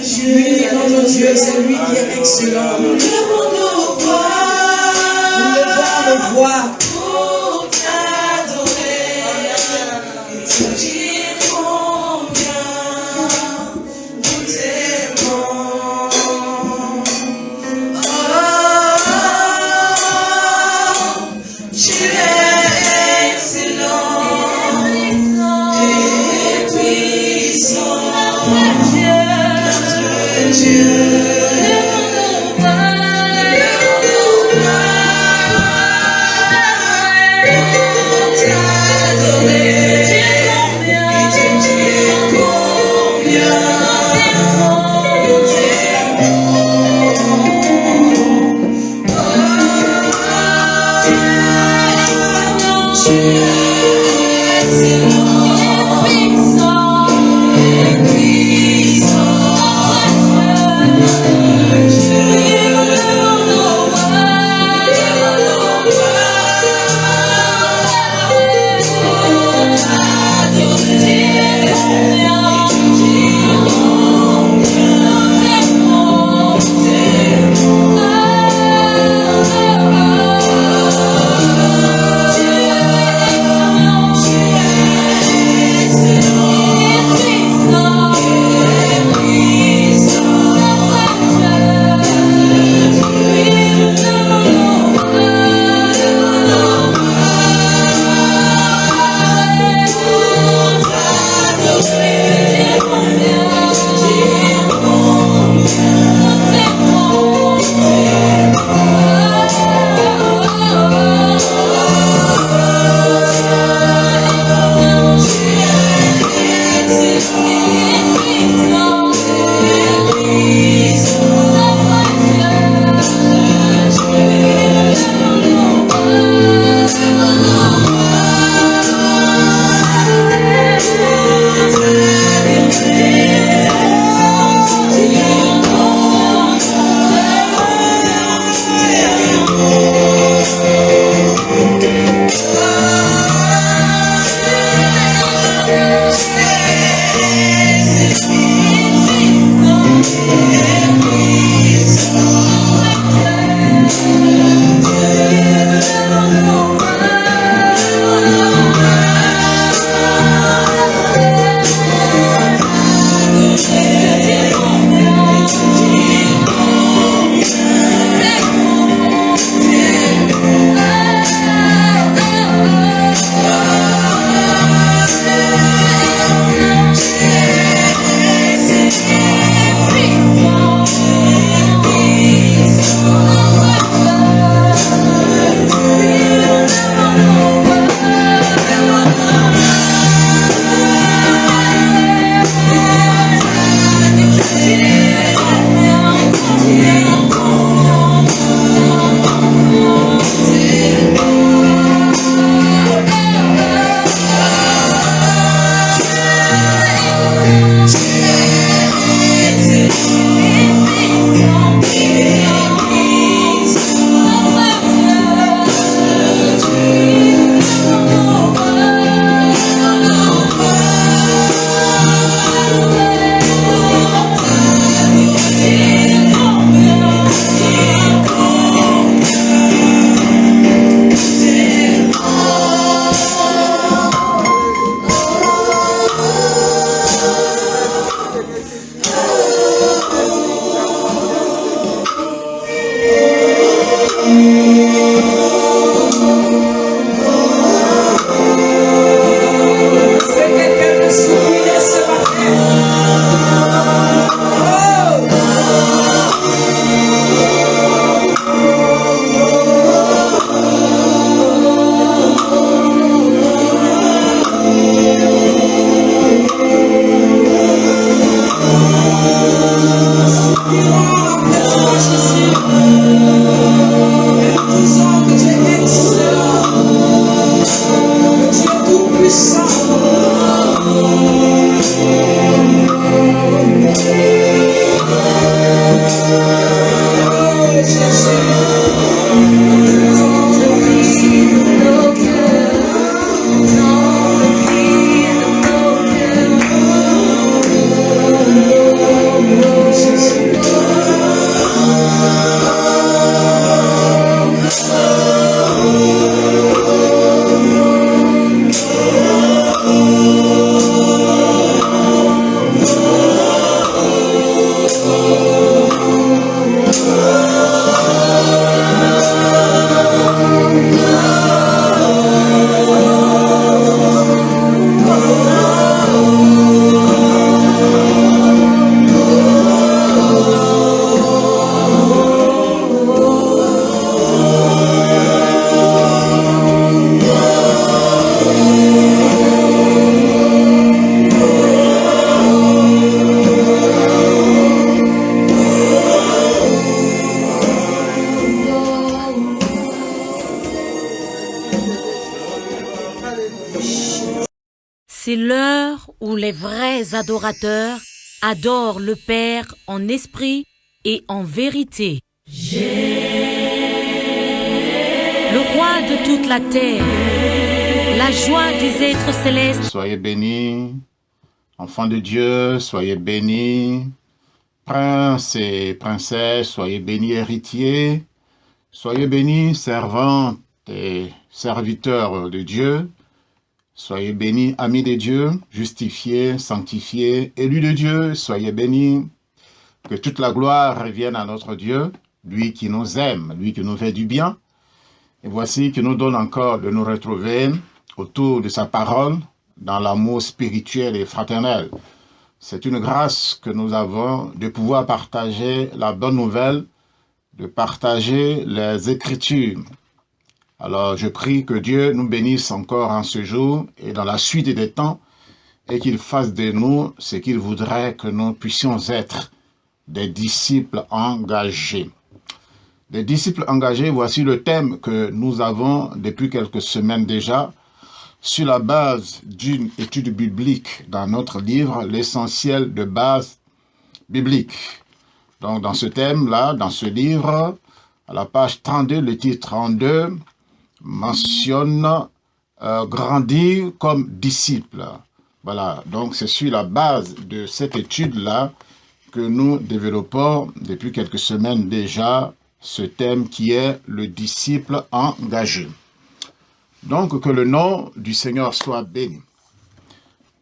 Bénis notre Dieu, c'est lui qui est excellent. Nous levons nos voix pour t'adorer et te dire combien nous t'aimons. Oh, tu es excellent et puissant, notre Dieu. C'est l'heure où les vrais adorateurs adorent le Père en esprit et en vérité. Le roi de toute la terre, la joie des êtres célestes. Soyez bénis, enfants de Dieu, soyez bénis, princes et princesses, soyez bénis, héritiers, soyez bénis, servantes et serviteurs de Dieu, soyez bénis, amis de Dieu, justifiés, sanctifiés, élus de Dieu, soyez bénis, que toute la gloire revienne à notre Dieu, lui qui nous aime, lui qui nous fait du bien, et voici qu'il nous donne encore de nous retrouver autour de sa parole, dans l'amour spirituel et fraternel. C'est une grâce que nous avons de pouvoir partager la bonne nouvelle, de partager les Écritures. Alors je prie que Dieu nous bénisse encore en ce jour et dans la suite des temps, et qu'il fasse de nous ce qu'il voudrait que nous puissions être, des disciples engagés. Des disciples engagés, voici le thème que nous avons depuis quelques semaines déjà, sur la base d'une étude biblique dans notre livre, l'essentiel de base biblique. Donc dans ce thème-là, dans ce livre, à la page 32, le titre 32 mentionne grandir comme disciple. Voilà, donc c'est sur la base de cette étude-là que nous développons depuis quelques semaines déjà ce thème qui est le disciple engagé. Donc, que le nom du Seigneur soit béni.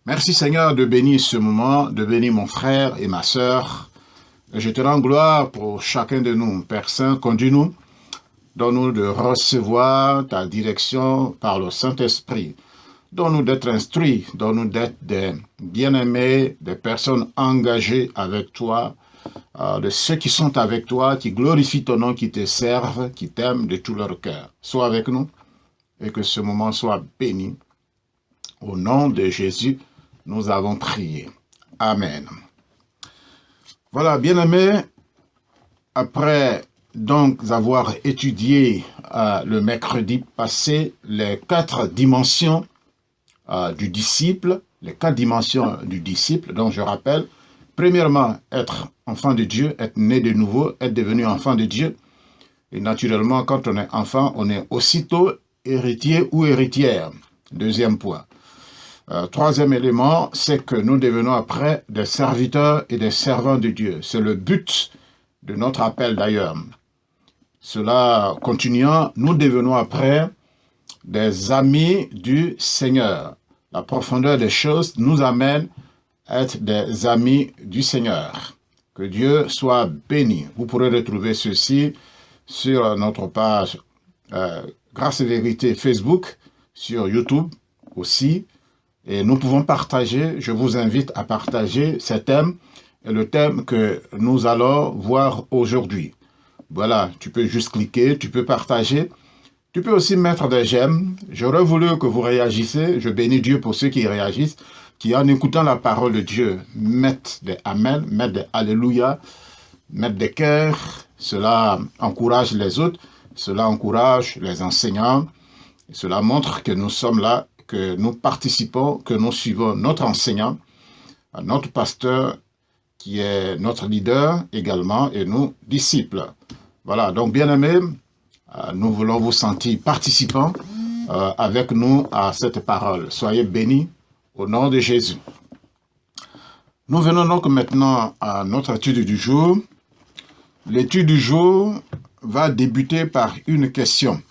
Merci Seigneur de bénir ce moment, de bénir mon frère et ma sœur. Je te rends gloire pour chacun de nous. Père Saint, conduis-nous. Donne-nous de recevoir ta direction par le Saint-Esprit. Donne-nous d'être instruits, donne-nous d'être des bien-aimés, des personnes engagées avec toi, de ceux qui sont avec toi, qui glorifient ton nom, qui te servent, qui t'aiment de tout leur cœur. Sois avec nous. Et que ce moment soit béni. Au nom de Jésus, nous avons prié. Amen. Voilà, bien-aimés, après donc avoir étudié le mercredi passé les 4 dimensions du disciple, les 4 dimensions du disciple, dont je rappelle, premièrement, être enfant de Dieu, être né de nouveau, être devenu enfant de Dieu. Et naturellement, quand on est enfant, on est aussitôt héritier ou héritière. Deuxième point. Troisième élément, c'est que nous devenons après des serviteurs et des servants de Dieu. C'est le but de notre appel d'ailleurs. Cela continuant, nous devenons après des amis du Seigneur. La profondeur des choses nous amène à être des amis du Seigneur. Que Dieu soit béni. Vous pourrez retrouver ceci sur notre page Grâce et Vérité Facebook, sur YouTube aussi. Et nous pouvons partager, je vous invite à partager ce thème, et le thème que nous allons voir aujourd'hui. Voilà, tu peux juste cliquer, tu peux partager. Tu peux aussi mettre des j'aime. J'aurais voulu que vous réagissiez. Je bénis Dieu pour ceux qui réagissent, qui en écoutant la parole de Dieu mettent des amen, mettent des alléluia, mettent des cœurs. Cela encourage les autres. Cela encourage les enseignants. Cela montre que nous sommes là, que nous participons, que nous suivons notre enseignant, notre pasteur, qui est notre leader également, et nous, disciples. Voilà, donc bien-aimés, nous voulons vous sentir participants avec nous à cette parole. Soyez bénis au nom de Jésus. Nous venons donc maintenant à notre étude du jour. L'étude du jour va débuter par une question.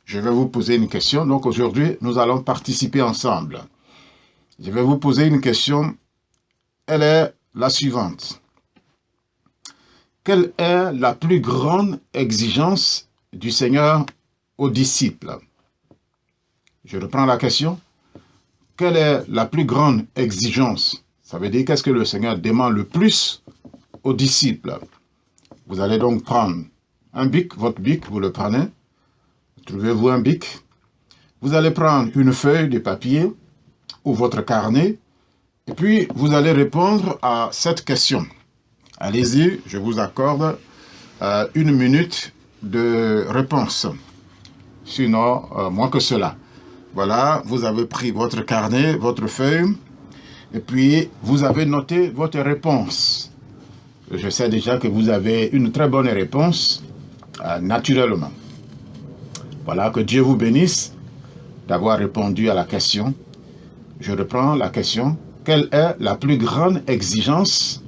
Je vais vous poser une question. Donc aujourd'hui, nous allons participer ensemble. Je vais vous poser une question. Elle est la suivante. Quelle est la plus grande exigence du Seigneur aux disciples? Je reprends la question. Quelle est la plus grande exigence? Ça veut dire qu'est-ce que le Seigneur demande le plus aux disciples? Vous allez donc prendre un bic, votre bic, vous le prenez. Trouvez-vous un bic. Vous allez prendre une feuille de papier ou votre carnet et puis vous allez répondre à cette question. Allez-y, je vous accorde 1 minute de réponse. Sinon, moins que cela. Voilà, vous avez pris votre carnet, votre feuille, et puis vous avez noté votre réponse. Je sais déjà que vous avez une très bonne réponse, naturellement. Voilà, que Dieu vous bénisse d'avoir répondu à la question. Je reprends la question. Quelle est la plus grande exigence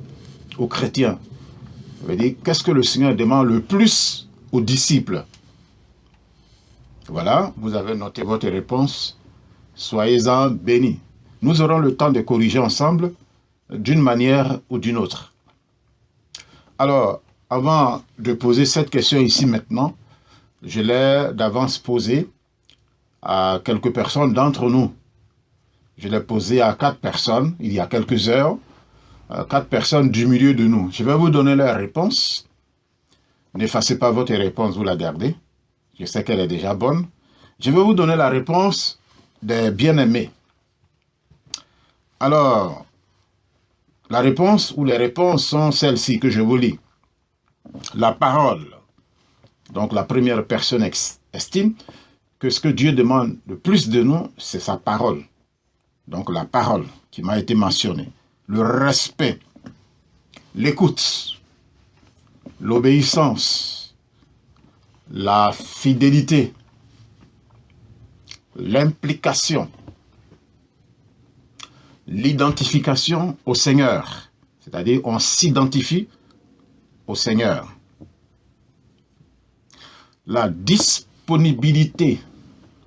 aux chrétiens? Ça veut dire, qu'est-ce que le Seigneur demande le plus aux disciples? Voilà, vous avez noté votre réponse. Soyez-en bénis. Nous aurons le temps de corriger ensemble d'une manière ou d'une autre. Alors, avant de poser cette question ici maintenant, je l'ai d'avance posée à quelques personnes d'entre nous. Je l'ai posée à 4 personnes, il y a quelques heures, 4 personnes du milieu de nous. Je vais vous donner leur réponse. N'effacez pas votre réponse, vous la gardez. Je sais qu'elle est déjà bonne. Je vais vous donner la réponse des bien-aimés. Alors, la réponse ou les réponses sont celles-ci que je vous lis. La parole. Donc, la première personne estime que ce que Dieu demande le plus de nous, c'est sa parole. Donc, la parole qui m'a été mentionnée. Le respect, l'écoute, l'obéissance, la fidélité, l'implication, l'identification au Seigneur. C'est-à-dire, on s'identifie au Seigneur. La disponibilité,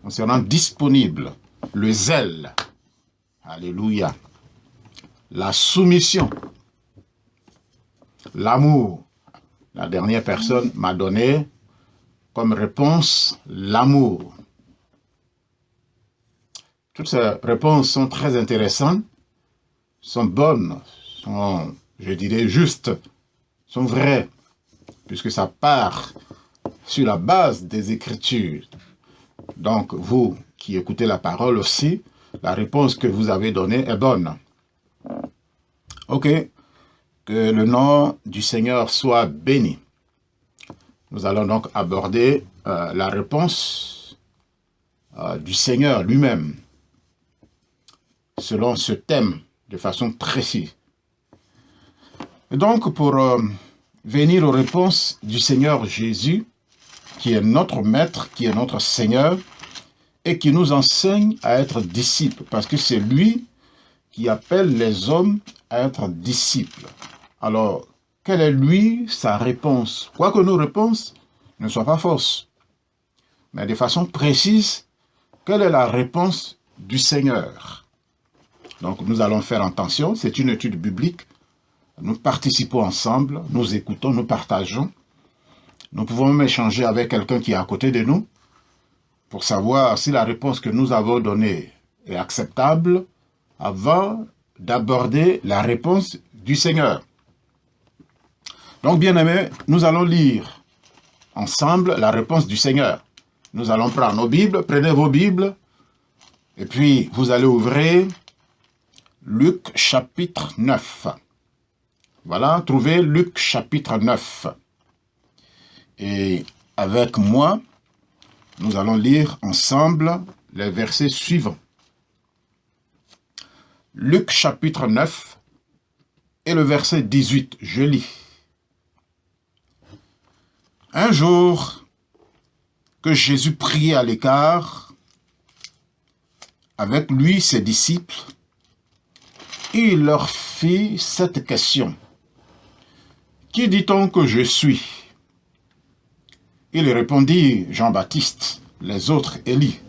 on se rend disponible. Le zèle. Alléluia. La soumission. L'amour. La dernière personne m'a donné comme réponse l'amour. Toutes ces réponses sont très intéressantes, sont bonnes, sont, je dirais, justes, sont vraies, puisque ça part sur la base des Écritures. Donc, vous qui écoutez la parole aussi, la réponse que vous avez donnée est bonne. Ok, que le nom du Seigneur soit béni. Nous allons donc aborder la réponse du Seigneur lui-même, selon ce thème, de façon précise. Et donc, pour venir aux réponses du Seigneur Jésus, qui est notre Maître, qui est notre Seigneur, et qui nous enseigne à être disciples, parce que c'est lui qui appelle les hommes à être disciples. Alors, quelle est lui sa réponse? Quoique nos réponses ne soient pas fausses, mais de façon précise, quelle est la réponse du Seigneur? Donc, nous allons faire attention, c'est une étude biblique. Nous participons ensemble, nous écoutons, nous partageons. Nous pouvons même échanger avec quelqu'un qui est à côté de nous pour savoir si la réponse que nous avons donnée est acceptable avant d'aborder la réponse du Seigneur. Donc, bien-aimés, nous allons lire ensemble la réponse du Seigneur. Nous allons prendre nos Bibles, prenez vos Bibles, et puis vous allez ouvrir Luc chapitre 9. Voilà, trouvez Luc chapitre 9. Et avec moi, nous allons lire ensemble les versets suivants. Luc chapitre 9 et le verset 18, je lis. Un jour que Jésus priait à l'écart, avec lui ses disciples, il leur fit cette question. Qui dit-on que je suis? Il répondit, Jean-Baptiste, les autres Élie,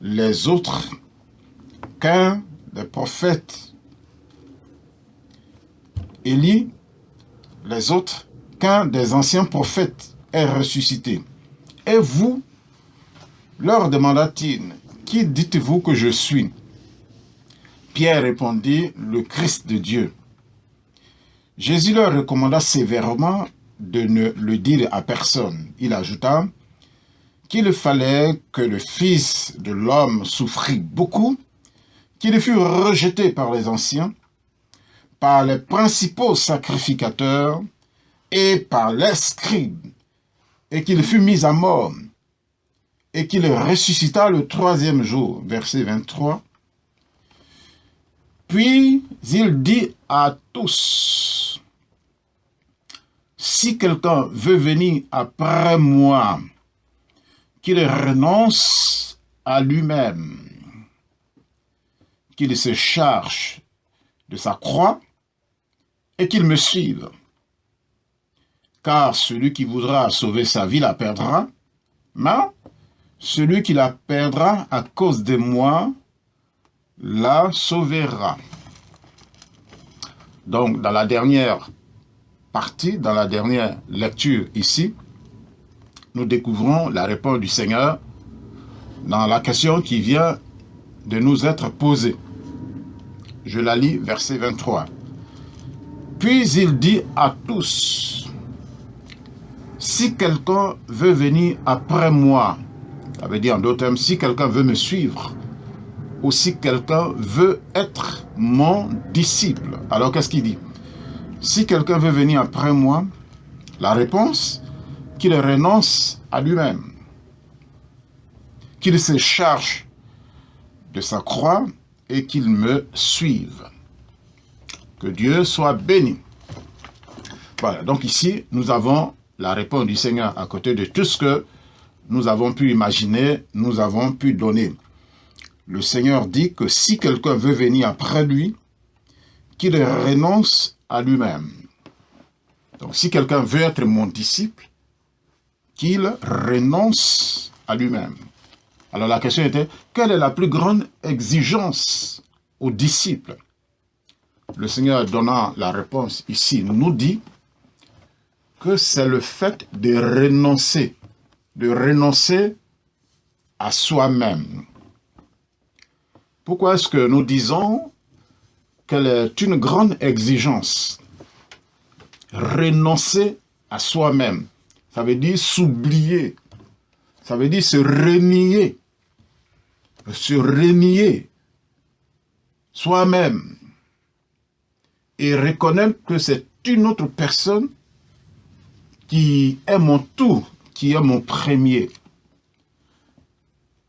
les autres qu'un des prophètes. Élie, les autres qu'un des anciens prophètes est ressuscité. Et vous, leur demanda-t-il, qui dites-vous que je suis? Pierre répondit, le Christ de Dieu. Jésus leur recommanda sévèrement de ne le dire à personne. Il ajouta qu'il fallait que le Fils de l'homme souffrit beaucoup, qu'il fût rejeté par les anciens, par les principaux sacrificateurs et par les scribes, et qu'il fût mis à mort, et qu'il ressuscita le troisième jour. Verset 23. Puis il dit à tous, si quelqu'un veut venir après moi, qu'il renonce à lui-même, qu'il se charge de sa croix et qu'il me suive. Car celui qui voudra sauver sa vie la perdra, mais celui qui la perdra à cause de moi la sauvera. Donc, dans la dernière partie, dans la dernière lecture ici, nous découvrons la réponse du Seigneur dans la question qui vient de nous être posée. Je la lis, verset 23. Puis il dit à tous, si quelqu'un veut venir après moi, ça veut dire en d'autres termes, si quelqu'un veut me suivre, ou si quelqu'un veut être mon disciple. Alors qu'est-ce qu'il dit? Si quelqu'un veut venir après moi, la réponse, qu'il renonce à lui-même, qu'il se charge de sa croix et qu'il me suive. Que Dieu soit béni. Voilà, donc ici, nous avons la réponse du Seigneur à côté de tout ce que nous avons pu imaginer, nous avons pu donner. Le Seigneur dit que si quelqu'un veut venir après lui, qu'il renonce à lui-même. Donc si quelqu'un veut être mon disciple, qu'il renonce à lui-même. Alors la question était, quelle est la plus grande exigence aux disciples? Le Seigneur donnant la réponse ici nous dit que c'est le fait de renoncer à soi-même. Pourquoi est-ce que nous disons qu'elle est une grande exigence? Renoncer à soi-même, ça veut dire s'oublier, ça veut dire se renier soi-même et reconnaître que c'est une autre personne qui est mon tout, qui est mon premier.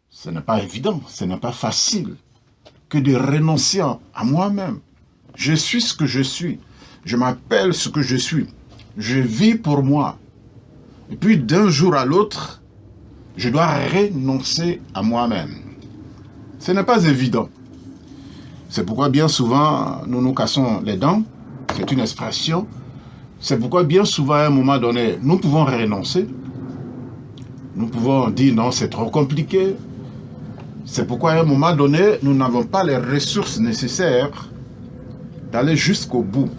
Ce n'est pas évident, ce n'est pas facile que de renoncer à moi-même. Je suis ce que je suis. Je m'appelle ce que je suis. Je vis pour moi. Et puis d'un jour à l'autre, je dois renoncer à moi-même. Ce n'est pas évident. C'est pourquoi bien souvent, nous nous cassons les dents. C'est une expression. C'est pourquoi bien souvent, à un moment donné, nous pouvons renoncer. Nous pouvons dire non, c'est trop compliqué. C'est pourquoi à un moment donné, nous n'avons pas les ressources nécessaires d'aller jusqu'au bout.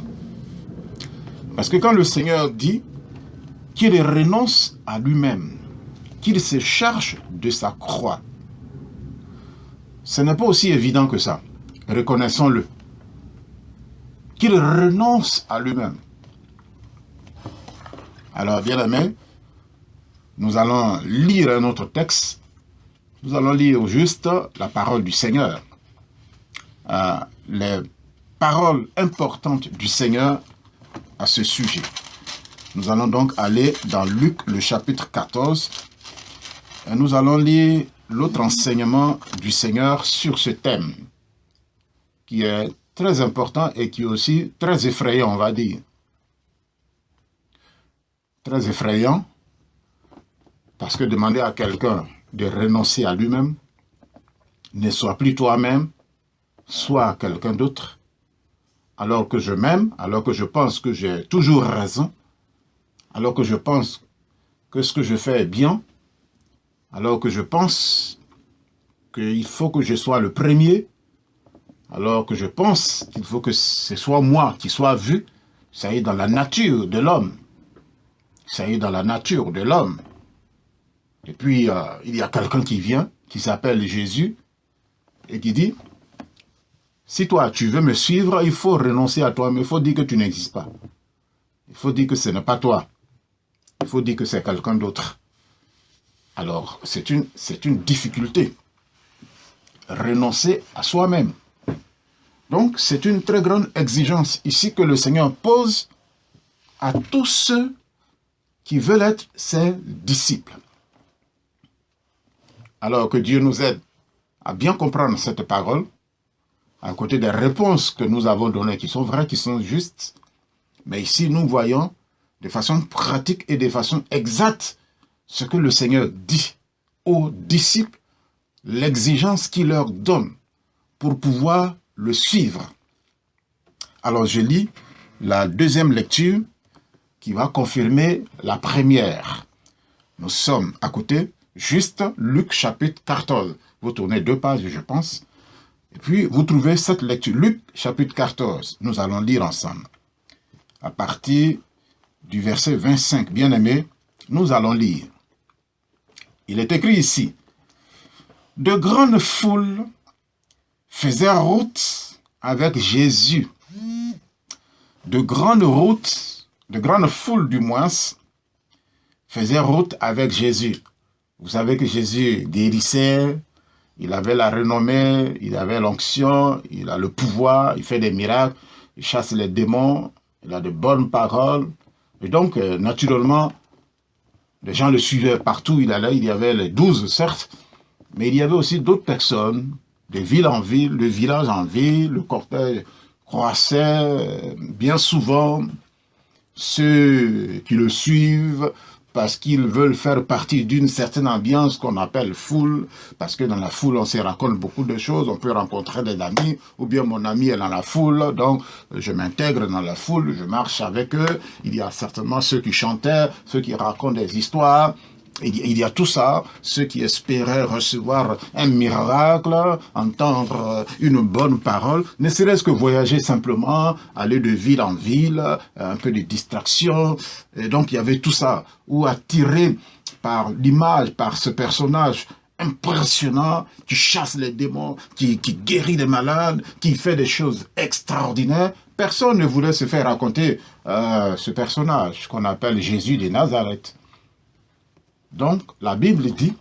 Parce que quand le Seigneur dit qu'il renonce à lui-même, qu'il se charge de sa croix, ce n'est pas aussi évident que ça. Reconnaissons-le. Qu'il renonce à lui-même. Alors, bien aimé, nous allons lire un autre texte. Nous allons lire au juste la parole du Seigneur. Les paroles importantes du Seigneur à ce sujet. Nous allons donc aller dans Luc, le chapitre 14, et nous allons lire l'autre enseignement du Seigneur sur ce thème, qui est très important et qui est aussi très effrayant, on va dire. Très effrayant, parce que demander à quelqu'un de renoncer à lui-même, ne sois plus toi-même, sois quelqu'un d'autre, alors que je m'aime, alors que je pense que j'ai toujours raison, alors que je pense que ce que je fais est bien, alors que je pense qu'il faut que je sois le premier, alors que je pense qu'il faut que ce soit moi qui soit vu, ça y est dans la nature de l'homme. Ça y est dans la nature de l'homme. Et puis, il y a quelqu'un qui vient, qui s'appelle Jésus, et qui dit, si toi, tu veux me suivre, il faut renoncer à toi, mais il faut dire que tu n'existes pas. Il faut dire que ce n'est pas toi. Il faut dire que c'est quelqu'un d'autre. Alors, c'est une difficulté. Renoncer à soi-même. Donc, c'est une très grande exigence ici que le Seigneur pose à tous ceux qui veulent être ses disciples. Alors que Dieu nous aide à bien comprendre cette parole, à côté des réponses que nous avons données, qui sont vraies, qui sont justes. Mais ici, nous voyons de façon pratique et de façon exacte ce que le Seigneur dit aux disciples, l'exigence qu'il leur donne pour pouvoir le suivre. Alors, je lis la deuxième lecture qui va confirmer la première. Nous sommes à côté, juste Luc chapitre 14. Vous tournez 2 pages, je pense. Et puis, vous trouvez cette lecture. Luc chapitre 14. Nous allons lire ensemble. À partir du verset 25, bien aimé, nous allons lire. Il est écrit ici. De grandes foules faisaient route avec Jésus. De grandes foules du moins, faisaient route avec Jésus. Vous savez que Jésus guérissait, il avait la renommée, il avait l'onction, il a le pouvoir, il fait des miracles, il chasse les démons, il a de bonnes paroles. Et donc, naturellement, les gens le suivaient partout où il allait. Il y avait les 12, certes, mais il y avait aussi d'autres personnes, de ville en ville, de village en ville, le cortège croissait. Bien souvent, ceux qui le suivent, parce qu'ils veulent faire partie d'une certaine ambiance qu'on appelle foule, parce que dans la foule, on se raconte beaucoup de choses, on peut rencontrer des amis, ou bien mon ami est dans la foule, donc je m'intègre dans la foule, je marche avec eux, il y a certainement ceux qui chantaient, ceux qui racontent des histoires, il y a tout ça, ceux qui espéraient recevoir un miracle, entendre une bonne parole, ne serait-ce que voyager simplement, aller de ville en ville, un peu de distraction. Et donc il y avait tout ça, ou attiré par l'image, par ce personnage impressionnant, qui chasse les démons, qui guérit les malades, qui fait des choses extraordinaires. Personne ne voulait se faire raconter ce personnage qu'on appelle Jésus de Nazareth. Donc, la Bible dit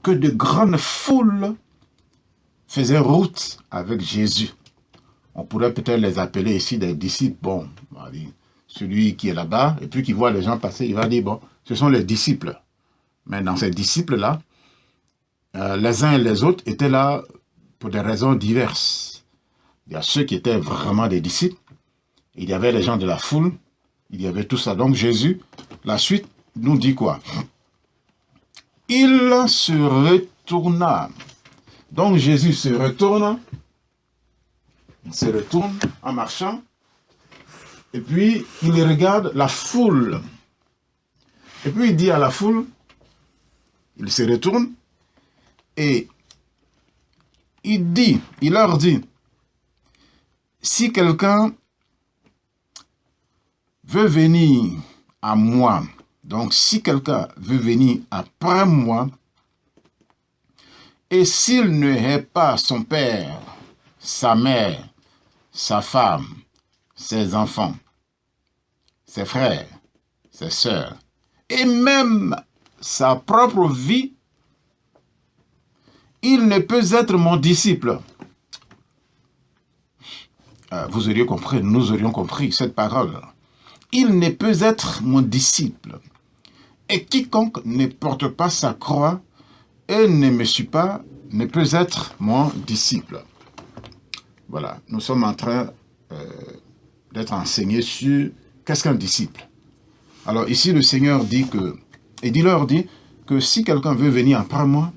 que de grandes foules faisaient route avec Jésus. On pourrait peut-être les appeler ici des disciples. Bon, celui qui est là-bas, et puis qui voit les gens passer, il va dire, bon, ce sont les disciples. Mais dans ces disciples-là, les uns et les autres étaient là pour des raisons diverses. Il y a ceux qui étaient vraiment des disciples, il y avait les gens de la foule, il y avait tout ça. Donc Jésus, la suite, nous dit quoi? Il se retourna. Donc Jésus se retourne en marchant, et puis il regarde la foule. Et puis il dit à la foule, il se retourne, et il leur dit, si quelqu'un veut venir à moi, donc si quelqu'un veut venir après moi, et s'il ne hait pas son père, sa mère, sa femme, ses enfants, ses frères, ses sœurs, et même sa propre vie, il ne peut être mon disciple. Vous auriez compris, nous aurions compris cette parole. Il ne peut être mon disciple. Et quiconque ne porte pas sa croix et ne me suit pas, ne peut être mon disciple. Voilà, nous sommes en train d'être enseignés sur qu'est-ce qu'un disciple. Alors ici, le Seigneur dit que, leur dit que si quelqu'un veut venir après moi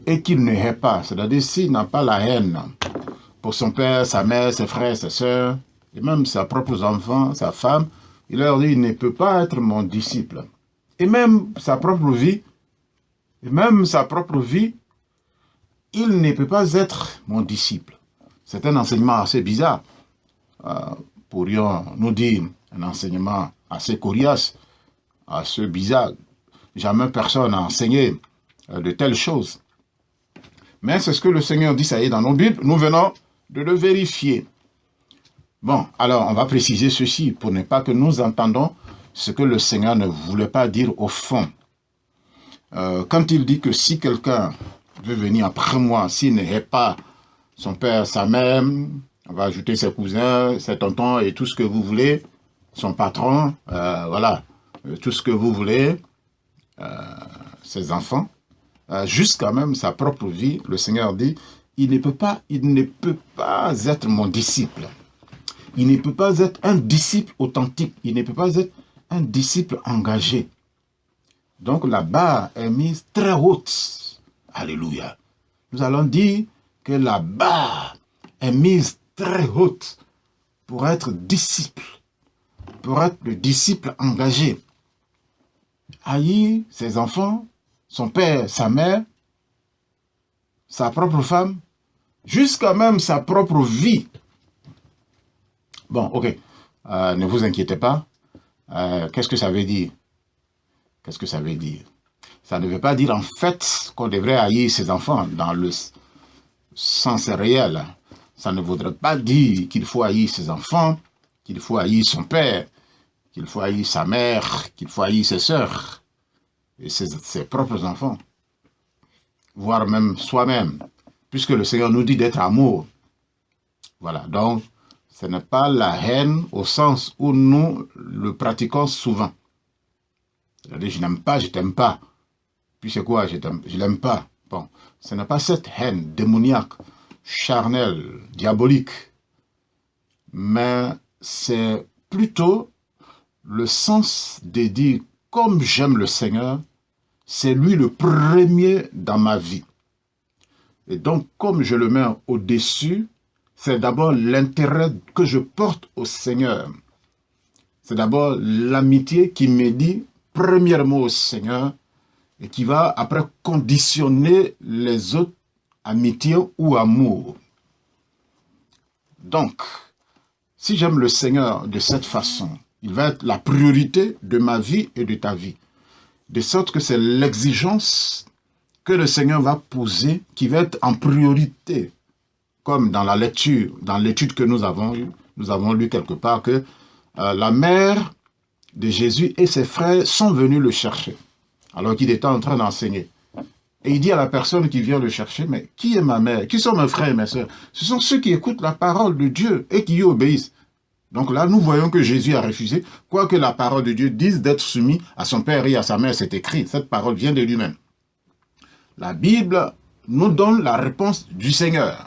et qu'il ne hait pas, c'est-à-dire s'il n'a pas la haine pour son père, sa mère, ses frères, ses sœurs, et même ses propres enfants, sa femme, il leur dit, il ne peut pas être mon disciple. Et même sa propre vie, il ne peut pas être mon disciple. C'est un enseignement assez bizarre. Pourrions-nous dire un enseignement assez coriace, assez bizarre. Jamais personne n'a enseigné de telles choses. Mais c'est ce que le Seigneur dit, ça y est, dans nos Bibles. Nous venons de le vérifier. Bon, alors on va préciser ceci pour ne pas que nous entendons ce que le Seigneur ne voulait pas dire au fond. Quand il dit que si quelqu'un veut venir après moi, s'il n'est pas son père, sa mère, on va ajouter ses cousins, ses tontons et tout ce que vous voulez, son patron, voilà, tout ce que vous voulez, ses enfants, jusqu'à même sa propre vie, le Seigneur dit, il ne peut pas être mon disciple. Il ne peut pas être un disciple authentique. Il ne peut pas être un disciple engagé. Donc la barre est mise très haute. Alléluia. Nous allons dire que la barre est mise très haute pour être disciple, pour être le disciple engagé. Haïr ses enfants, son père, sa mère, sa propre femme, jusqu'à même sa propre vie. Bon, ok, ne vous inquiétez pas. Qu'est-ce que ça veut dire? Qu'est-ce que ça veut dire? Ça ne veut pas dire en fait qu'on devrait haïr ses enfants dans le sens réel. Ça ne voudrait pas dire qu'il faut haïr ses enfants, qu'il faut haïr son père, qu'il faut haïr sa mère, qu'il faut haïr ses sœurs et ses propres enfants, voire même soi-même, puisque le Seigneur nous dit d'être amour. Voilà, donc ce n'est pas la haine au sens où nous le pratiquons souvent. C'est-à-dire, je n'aime pas, je t'aime pas. Puis c'est quoi, je l'aime pas. Bon, ce n'est pas cette haine démoniaque, charnelle, diabolique, mais c'est plutôt le sens de dire, comme j'aime le Seigneur, c'est lui le premier dans ma vie. Et donc, comme je le mets au-dessus, c'est d'abord l'intérêt que je porte au Seigneur. C'est d'abord l'amitié qui me dit premièrement au Seigneur et qui va après conditionner les autres amitiés ou amours. Donc, si j'aime le Seigneur de cette façon, il va être la priorité de ma vie et de ta vie. De sorte que c'est l'exigence que le Seigneur va poser qui va être en priorité. Comme dans la lecture, dans l'étude que nous avons lu quelque part que la mère de Jésus et ses frères sont venus le chercher, alors qu'il était en train d'enseigner. Et il dit à la personne qui vient le chercher, mais qui est ma mère? Qui sont mes frères et mes sœurs? Ce sont ceux qui écoutent la parole de Dieu et qui y obéissent. Donc là, nous voyons que Jésus a refusé, quoique la parole de Dieu dise d'être soumis à son père et à sa mère, c'est écrit. Cette parole vient de lui-même. La Bible nous donne la réponse du Seigneur.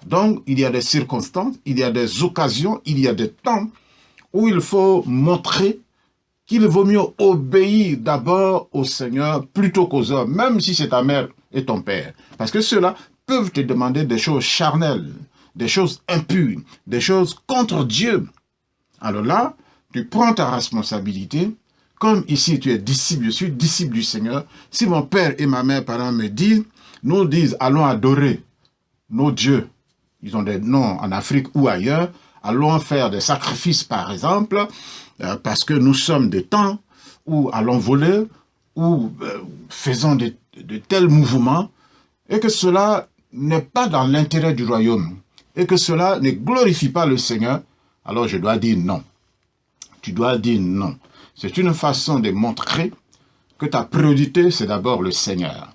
Donc, il y a des circonstances, il y a des occasions, il y a des temps où il faut montrer qu'il vaut mieux obéir d'abord au Seigneur plutôt qu'aux hommes, même si c'est ta mère et ton père. Parce que ceux-là peuvent te demander des choses charnelles, des choses impures, des choses contre Dieu. Alors là, tu prends ta responsabilité. Comme ici tu es disciple, je suis disciple du Seigneur. Si mon père et ma mère, par exemple, nous disent, allons adorer nos dieux, ils ont des noms en Afrique ou ailleurs, allons faire des sacrifices par exemple, parce que nous sommes des temps, ou allons voler, ou faisons de tels mouvements, et que cela n'est pas dans l'intérêt du royaume, et que cela ne glorifie pas le Seigneur, alors je dois dire non. Tu dois dire non. C'est une façon de montrer que ta priorité, c'est d'abord le Seigneur.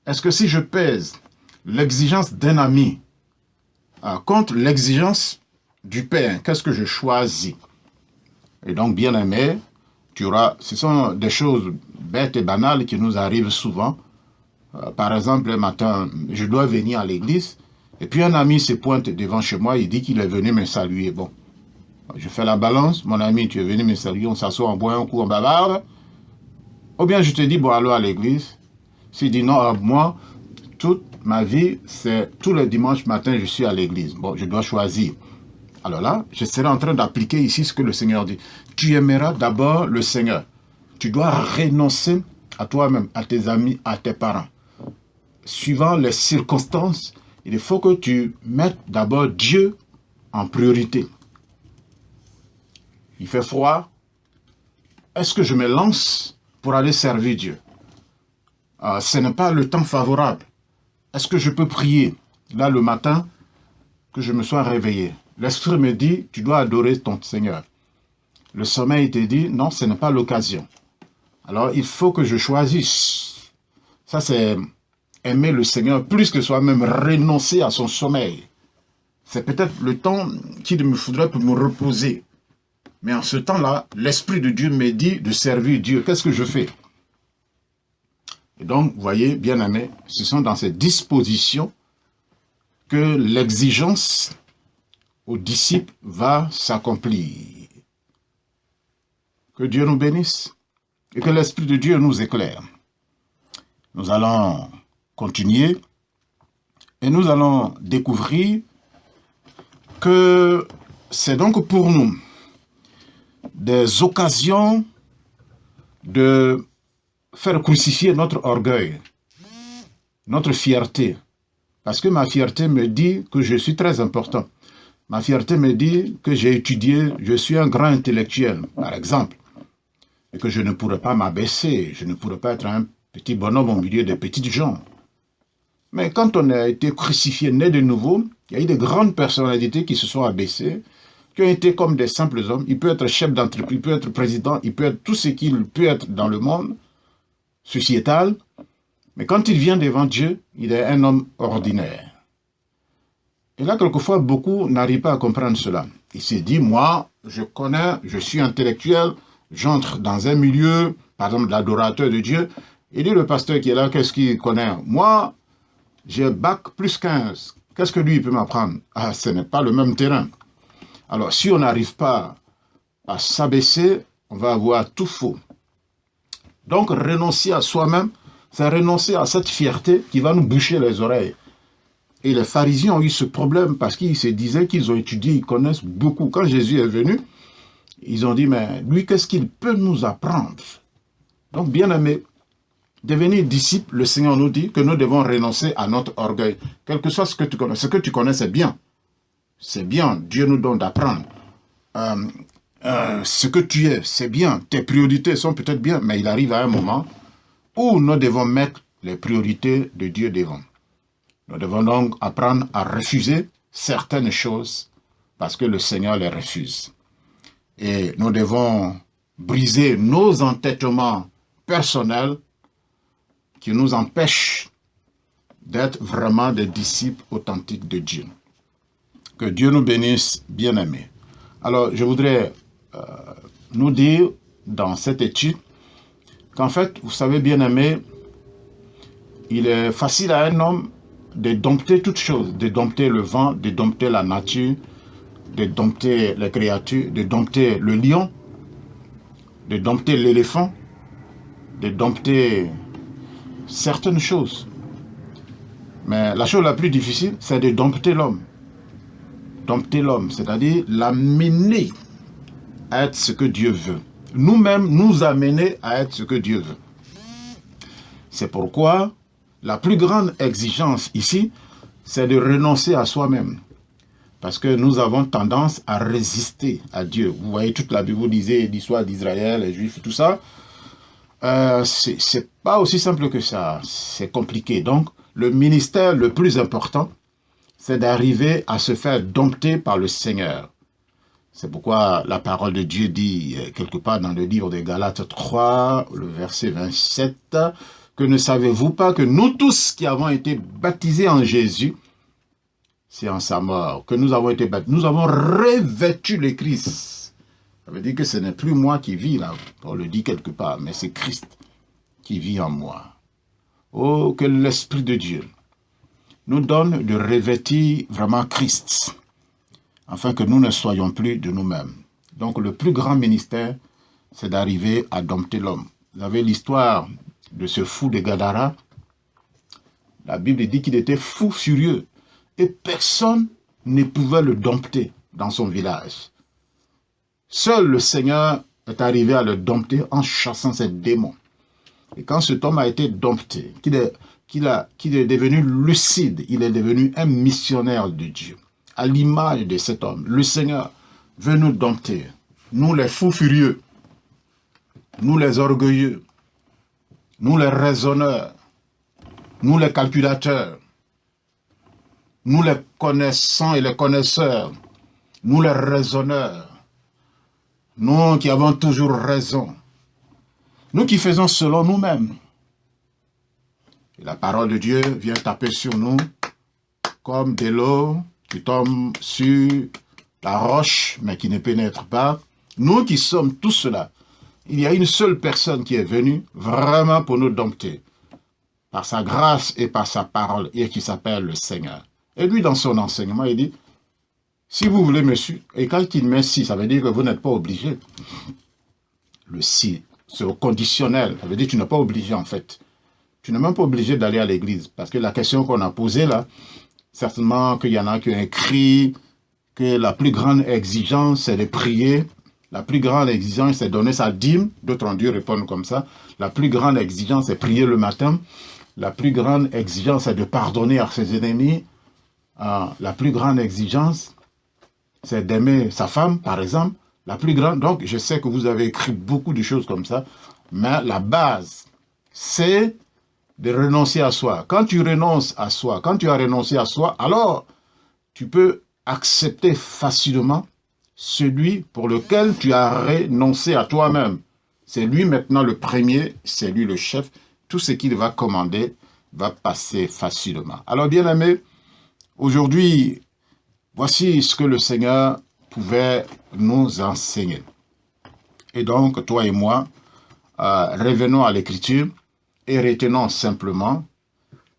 Est-ce que si je pèse l'exigence d'un ami contre l'exigence du Père, qu'est-ce que je choisis? Et donc, bien-aimé, ce sont des choses bêtes et banales qui nous arrivent souvent. Par exemple, un matin, je dois venir à l'église, et puis un ami se pointe devant chez moi, il dit qu'il est venu me saluer. Bon, je fais la balance, mon ami, tu es venu me saluer, on s'assoit, on boit un coup, on bavarde. Ou bien je te dis, bon, allons à l'église. S'il dit non, moi, toute ma vie, c'est tous les dimanches matin, je suis à l'église. Bon, je dois choisir. Alors là, je serai en train d'appliquer ici ce que le Seigneur dit. Tu aimeras d'abord le Seigneur. Tu dois renoncer à toi-même, à tes amis, à tes parents. Suivant les circonstances, il faut que tu mettes d'abord Dieu en priorité. Il fait froid. Est-ce que je me lance pour aller servir Dieu? Ce n'est pas le temps favorable. Est-ce que je peux prier? Là, le matin, que je me sois réveillé. L'Esprit me dit, tu dois adorer ton Seigneur. Le sommeil te dit, non, ce n'est pas l'occasion. Alors, il faut que je choisisse. Ça, c'est aimer le Seigneur plus que soi-même, renoncer à son sommeil. C'est peut-être le temps qu'il me faudrait pour me reposer. Mais en ce temps-là, l'Esprit de Dieu me dit de servir Dieu. Qu'est-ce que je fais? Et donc, vous voyez, bien-aimés, ce sont dans ces dispositions que l'exigence aux disciples va s'accomplir. Que Dieu nous bénisse et que l'Esprit de Dieu nous éclaire. Nous allons continuer et nous allons découvrir que c'est donc pour nous des occasions de faire crucifier notre orgueil, notre fierté. Parce que ma fierté me dit que je suis très important. Ma fierté me dit que j'ai étudié, je suis un grand intellectuel, par exemple, et que je ne pourrais pas m'abaisser, je ne pourrais pas être un petit bonhomme au milieu des petites gens. Mais quand on a été crucifié, né de nouveau, il y a eu de grandes personnalités qui se sont abaissées, qui ont été comme des simples hommes. Il peut être chef d'entreprise, il peut être président, il peut être tout ce qu'il peut être dans le monde sociétal. Mais quand il vient devant Dieu, il est un homme ordinaire. Et là, quelquefois, beaucoup n'arrivent pas à comprendre cela. Il s'est dit, moi, je connais, je suis intellectuel, j'entre dans un milieu, par exemple, l'adorateur de Dieu. Il dit, le pasteur qui est là, qu'est-ce qu'il connaît? Moi, j'ai bac plus 15. Qu'est-ce que lui, il peut m'apprendre? Ah, ce n'est pas le même terrain. Alors, si on n'arrive pas à s'abaisser, on va avoir tout faux. Donc, renoncer à soi-même, c'est renoncer à cette fierté qui va nous boucher les oreilles. Et les pharisiens ont eu ce problème parce qu'ils se disaient qu'ils ont étudié, ils connaissent beaucoup. Quand Jésus est venu, ils ont dit, mais lui, qu'est-ce qu'il peut nous apprendre? Donc, bien aimé, devenir disciple, le Seigneur nous dit que nous devons renoncer à notre orgueil. Quel que soit ce que tu connais. Ce que tu connais, c'est bien. C'est bien. Dieu nous donne d'apprendre. Ce que tu es, c'est bien. Tes priorités sont peut-être bien, mais il arrive à un moment où nous devons mettre les priorités de Dieu devant. Nous devons donc apprendre à refuser certaines choses parce que le Seigneur les refuse. Et nous devons briser nos entêtements personnels qui nous empêchent d'être vraiment des disciples authentiques de Dieu. Que Dieu nous bénisse, bien-aimés. Alors, je voudrais nous dire dans cette étude qu'en fait, vous savez, bien-aimés, il est facile à un homme de dompter toutes choses, de dompter le vent, de dompter la nature, de dompter les créatures, de dompter le lion, de dompter l'éléphant, de dompter certaines choses. Mais la chose la plus difficile, c'est de dompter l'homme. Dompter l'homme, c'est-à-dire l'amener à être ce que Dieu veut. Nous-mêmes, nous amener à être ce que Dieu veut. C'est pourquoi la plus grande exigence ici, c'est de renoncer à soi-même. Parce que nous avons tendance à résister à Dieu. Vous voyez toute la Bible, vous lisez l'histoire d'Israël, les Juifs, tout ça. C'est pas aussi simple que ça. C'est compliqué. Donc, le ministère le plus important, c'est d'arriver à se faire dompter par le Seigneur. C'est pourquoi la parole de Dieu dit, quelque part dans le livre de Galates 3, le verset 27, que ne savez-vous pas que nous tous qui avons été baptisés en Jésus, c'est en sa mort que nous avons été baptisés, nous avons revêtu le Christ. Ça veut dire que ce n'est plus moi qui vis là, on le dit quelque part, mais c'est Christ qui vit en moi. Oh, que l'Esprit de Dieu nous donne de revêtir vraiment Christ, afin que nous ne soyons plus de nous-mêmes. Donc le plus grand ministère, c'est d'arriver à dompter l'homme. Vous avez l'histoire de ce fou de Gadara. La Bible dit qu'il était fou furieux et personne ne pouvait le dompter dans son village. Seul le Seigneur est arrivé à le dompter en chassant ses démons. Et quand cet homme a été dompté, qu'il est devenu lucide, il est devenu un missionnaire de Dieu. À l'image de cet homme, le Seigneur veut nous dompter. Nous les fous furieux, nous les orgueilleux, nous les raisonneurs, nous les calculateurs, nous les connaissants et les connaisseurs, nous les raisonneurs, nous qui avons toujours raison, nous qui faisons selon nous-mêmes. Et la parole de Dieu vient taper sur nous comme de l'eau qui tombe sur la roche, mais qui ne pénètre pas. Nous qui sommes tous cela, il y a une seule personne qui est venue vraiment pour nous dompter, par sa grâce et par sa parole, et qui s'appelle le Seigneur. Et lui, dans son enseignement, il dit, si vous voulez me suivre, et quand il met si, ça veut dire que vous n'êtes pas obligé. Le si, c'est au conditionnel, ça veut dire que tu n'es pas obligé en fait. Tu n'es même pas obligé d'aller à l'église, parce que la question qu'on a posée là, certainement qu'il y en a qui ont écrit que la plus grande exigence, c'est de prier. La plus grande exigence, c'est de donner sa dîme. D'autres ont dû répondre comme ça. La plus grande exigence, c'est prier le matin. La plus grande exigence, c'est de pardonner à ses ennemis. La plus grande exigence, c'est d'aimer sa femme, par exemple. La plus grande, donc je sais que vous avez écrit beaucoup de choses comme ça, mais la base, c'est de renoncer à soi. Quand tu renonces à soi, quand tu as renoncé à soi, alors tu peux accepter facilement celui pour lequel tu as renoncé à toi-même. C'est lui maintenant le premier, c'est lui le chef. Tout ce qu'il va commander va passer facilement. Alors bien aimé, aujourd'hui, voici ce que le Seigneur pouvait nous enseigner. Et donc, toi et moi, revenons à l'Écriture et retenons simplement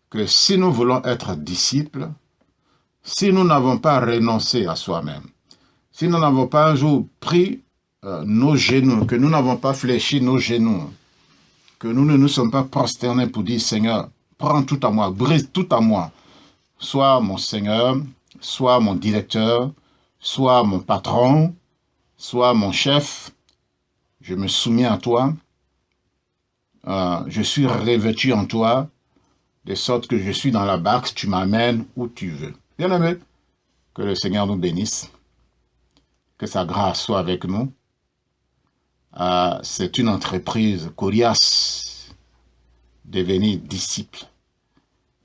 que si nous voulons être disciples, si nous n'avons pas renoncé à soi-même, si nous n'avons pas un jour pris nos genoux, que nous n'avons pas fléchi nos genoux, que nous ne nous sommes pas prosternés pour dire, Seigneur, prends tout à moi, brise tout à moi, sois mon Seigneur, sois mon directeur, sois mon patron, sois mon chef, je me soumets à toi, je suis revêtu en toi, de sorte que je suis dans la barque, tu m'amènes où tu veux. Bien aimé, que le Seigneur nous bénisse, que sa grâce soit avec nous. C'est une entreprise coriace, devenir disciple.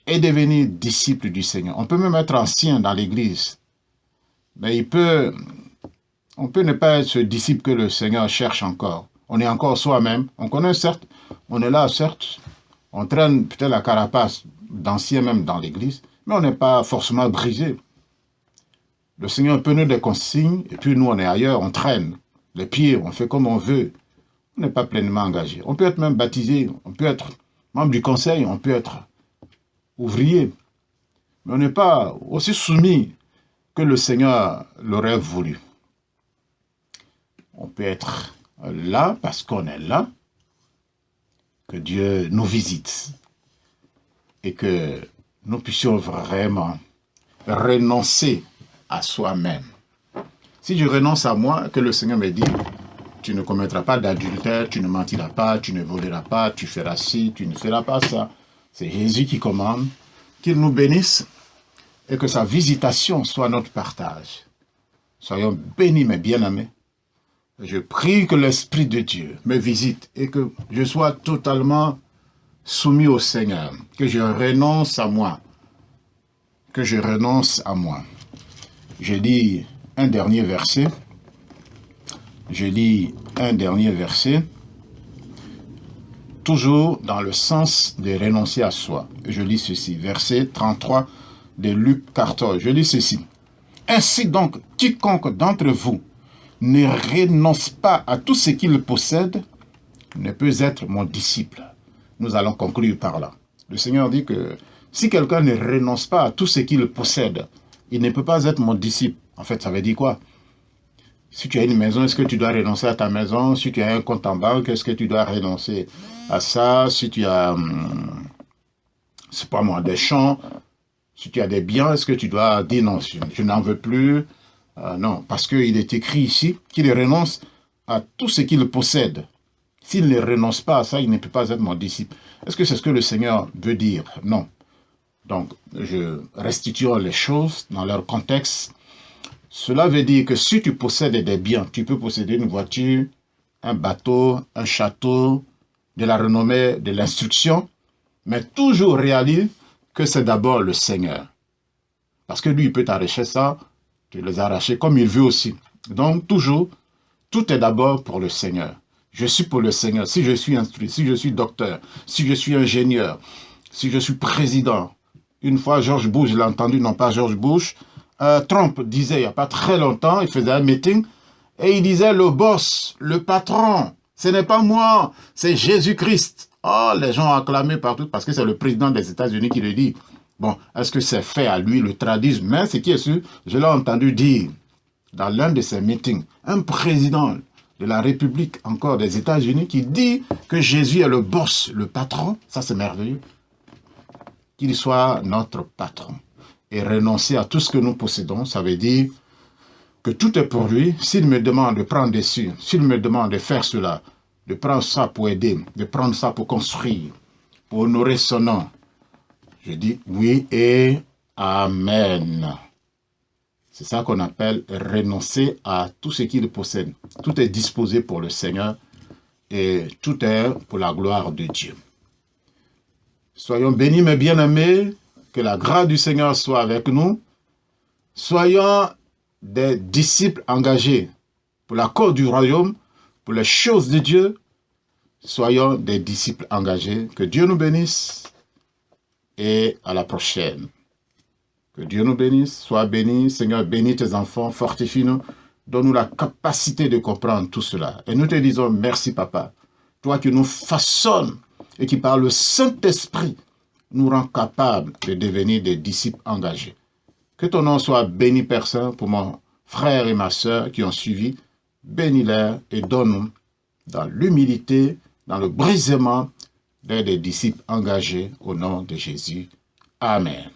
Et devenir disciple du Seigneur. On peut même être ancien dans l'église, mais on peut ne pas être ce disciple que le Seigneur cherche encore. On est encore soi-même. On connaît certes, on est là certes, on traîne peut-être la carapace d'anciens même dans l'église, mais on n'est pas forcément brisé. Le Seigneur peut nous des consignes, et puis nous on est ailleurs, on traîne. Les pieds, on fait comme on veut. On n'est pas pleinement engagé. On peut être même baptisé, on peut être membre du conseil, on peut être ouvrier. Mais on n'est pas aussi soumis que le Seigneur l'aurait voulu. On peut être là parce qu'on est là, que Dieu nous visite et que nous puissions vraiment renoncer à soi-même. Si je renonce à moi, que le Seigneur me dit, tu ne commettras pas d'adultère, tu ne mentiras pas, tu ne voleras pas, tu feras ci, tu ne feras pas ça. C'est Jésus qui commande, qu'il nous bénisse et que sa visitation soit notre partage. Soyons bénis, mes bien-aimés. Je prie que l'Esprit de Dieu me visite et que je sois totalement soumis au Seigneur, que je renonce à moi, que je renonce à moi. Je lis un dernier verset. Toujours dans le sens de renoncer à soi. Je lis ceci, verset 33 de Luc 14. Je lis ceci. Ainsi donc, quiconque d'entre vous ne renonce pas à tout ce qu'il possède, ne peut être mon disciple. Nous allons conclure par là. Le Seigneur dit que si quelqu'un ne renonce pas à tout ce qu'il possède, il ne peut pas être mon disciple. En fait, ça veut dire quoi? Si tu as une maison, est-ce que tu dois renoncer à ta maison? Si tu as un compte en banque, est-ce que tu dois renoncer à ça? Si tu as, c'est pas moi, des champs, si tu as des biens, est-ce que tu dois dire non, je n'en veux plus? Non, parce qu'il est écrit ici qu'il renonce à tout ce qu'il possède. S'il ne renonce pas à ça, il ne peut pas être mon disciple. Est-ce que c'est ce que le Seigneur veut dire? Non. Donc, je restitue les choses dans leur contexte. Cela veut dire que si tu possèdes des biens, tu peux posséder une voiture, un bateau, un château, de la renommée, de l'instruction, mais toujours réalise que c'est d'abord le Seigneur. Parce que lui, il peut t'arracher ça, tu les arracher comme il veut aussi. Donc, toujours, tout est d'abord pour le Seigneur. Je suis pour le Seigneur. Si je suis instruit, si je suis docteur, si je suis ingénieur, si je suis président. Une fois, George Bush, je l'ai entendu, non pas George Bush, Trump disait il n'y a pas très longtemps, il faisait un meeting, et il disait le boss, le patron, ce n'est pas moi, c'est Jésus-Christ. Oh, les gens ont acclamé partout parce que c'est le président des États-Unis qui le dit. Bon, est-ce que c'est fait à lui, le traduisent? Mais ce qui est sûr, je l'ai entendu dire dans l'un de ses meetings, un président de la République encore des États-Unis qui dit que Jésus est le boss, le patron. Ça, c'est merveilleux. Qu'il soit notre patron. Et renoncer à tout ce que nous possédons, ça veut dire que tout est pour lui. S'il me demande de prendre dessus, s'il me demande de faire cela, de prendre ça pour aider, de prendre ça pour construire, pour honorer son nom, je dis oui et amen. C'est ça qu'on appelle renoncer à tout ce qu'il possède. Tout est disposé pour le Seigneur et tout est pour la gloire de Dieu. Soyons bénis, mes bien-aimés, que la grâce du Seigneur soit avec nous. Soyons des disciples engagés pour la cause du royaume, pour les choses de Dieu. Soyons des disciples engagés. Que Dieu nous bénisse et à la prochaine. Que Dieu nous bénisse, sois béni. Seigneur, bénis tes enfants, fortifie-nous, donne-nous la capacité de comprendre tout cela. Et nous te disons merci, Papa. Toi qui nous façonnes et qui par le Saint-Esprit nous rend capables de devenir des disciples engagés. Que ton nom soit béni, Père Saint, pour mon frère et ma sœur qui ont suivi. Bénis-les et donne-nous dans l'humilité, dans le brisement, d'être des disciples engagés au nom de Jésus. Amen.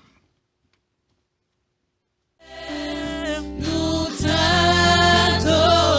Père, nous t'acclamons.